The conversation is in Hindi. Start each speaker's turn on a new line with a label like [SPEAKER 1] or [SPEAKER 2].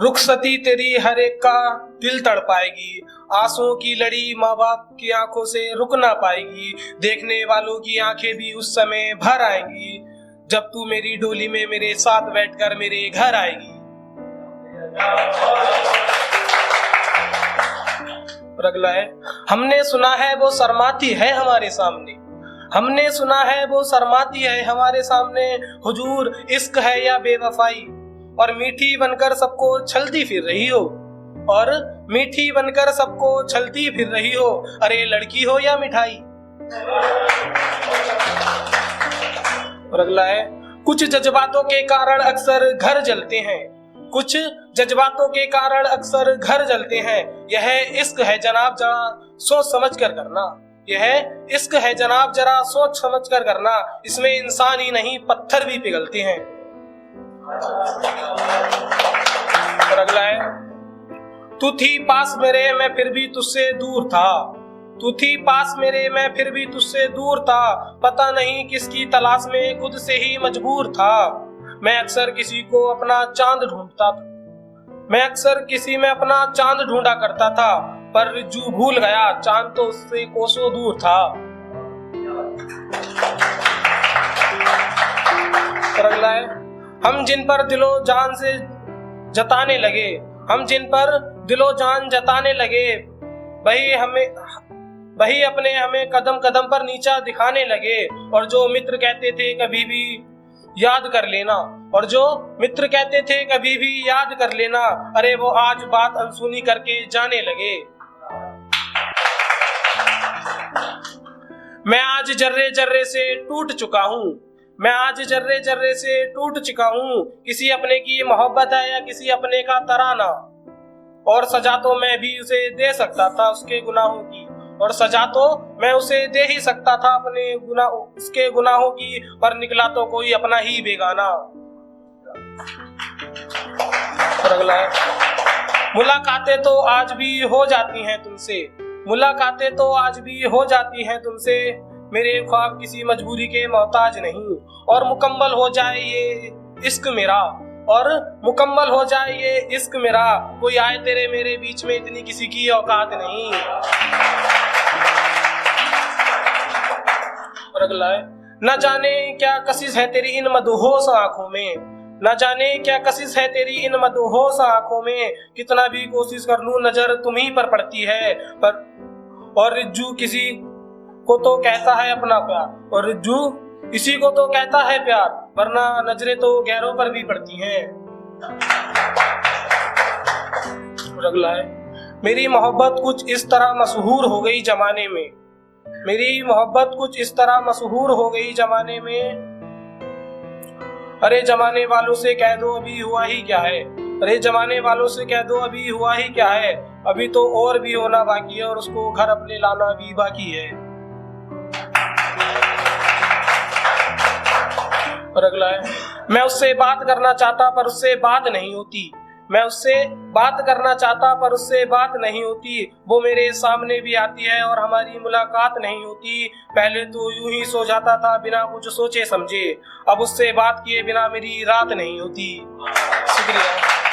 [SPEAKER 1] रुखसती तेरी हर एक का दिल तड़पाएगी, आंसुओं की लड़ी माँ बाप की आंखों से रुक ना पाएगी, देखने वालों की आंखें भी उस समय भर आएंगी, जब तू मेरी डोली में मेरे साथ बैठकर मेरे घर आएगी। और अगला है, हमने सुना है वो शर्माती है हमारे सामने, हमने सुना है वो शर्माती है हमारे सामने, हुजूर इश्क है या बेवफाई, और मीठी बनकर सबको छलती फिर रही हो, और मीठी बनकर सबको छलती फिर रही हो, अरे लड़की हो या मिठाई। और अगला है, कुछ जज्बातों के कारण अक्सर घर जलते हैं, कुछ जज्बातों के कारण अक्सर घर जलते हैं, यह इश्क है जनाब जरा सोच समझ कर करना, यह इश्क है जनाब जरा सोच समझ कर करना, इसमें इंसान ही नहीं पत्थर भी पिघलते हैं। और अगला है, तू थी पास मेरे मैं फिर भी तुझसे दूर था, तू थी पास मेरे मैं फिर भी तुझसे दूर था, पता नहीं किसकी तलाश में खुद से ही मजबूर था, मैं अक्सर किसी को अपना चांद ढूंढता था, मैं अक्सर किसी में अपना चांद ढूंढा करता था, पर रिज्जू भूल गया चांद तो उससे कोसों दूर था। और अगला है, हम जिन पर दिलो जान से जताने लगे, हम जिन पर दिलो जान जताने लगे, वही अपने हमें कदम कदम पर नीचा दिखाने लगे, और जो मित्र कहते थे कभी भी याद कर लेना, और जो मित्र कहते थे कभी भी याद कर लेना, अरे वो आज बात अनसुनी करके जाने लगे। मैं आज जर्रे जर्रे से टूट चुका हूँ, मैं आज जर्रे जर्रे से टूट चुका हूँ, किसी अपने की मोहब्बत है या किसी अपने का तराना, और सजा तो मैं भी उसे दे सकता था उसके गुनाहों की, और सजा तो मैं उसे दे ही सकता था अपने उसके गुनाहों की, पर निकला तो कोई अपना ही बेगाना। और अगला है, मुलाकातें तो आज भी हो जाती हैं तुमसे, मुलाकातें तो आज भी हो जाती हैं तुमसे, मेरे ख्वाब किसी मजबूरी के मोहताज नहीं, और मुकम्मल हो जाए ये इश्क मेरा, और मुकम्मल हो जाए ये इश्क मेरा, कोई आए तेरे मेरे बीच में इतनी किसी की औकात नहीं। और अगला है, न जाने क्या कशिश है तेरी इन मदहोश आंखों में, न जाने क्या कशिश है तेरी इन मदहोश आंखों में, कितना भी कोशिश कर लूं नजर तुम्ही पर पड़ती है, पर और रिज्जू किसी को तो कहता है अपना प्यार, और रिज्जू इसी को तो कहता है प्यार, वरना नजरें तो गैरों पर भी पड़ती हैं। और अगला है, मेरी मोहब्बत कुछ इस तरह मशहूर हो गई जमाने में, मेरी मोहब्बत कुछ इस तरह मशहूर हो गई जमाने में, अरे जमाने वालों से कह दो अभी हुआ ही क्या है, अरे जमाने वालों से कह दो अभी हुआ ही क्या है, अभी तो और भी होना बाकी है, और उसको घर अपने लाना भी बाकी है। और अगला है, मैं उससे बात करना चाहता पर उससे बात नहीं होती, मैं उससे बात करना चाहता पर उससे बात नहीं होती, वो मेरे सामने भी आती है और हमारी मुलाकात नहीं होती, पहले तो यूं ही सो जाता था बिना कुछ सोचे समझे, अब उससे बात किए बिना मेरी रात नहीं होती। शुक्रिया।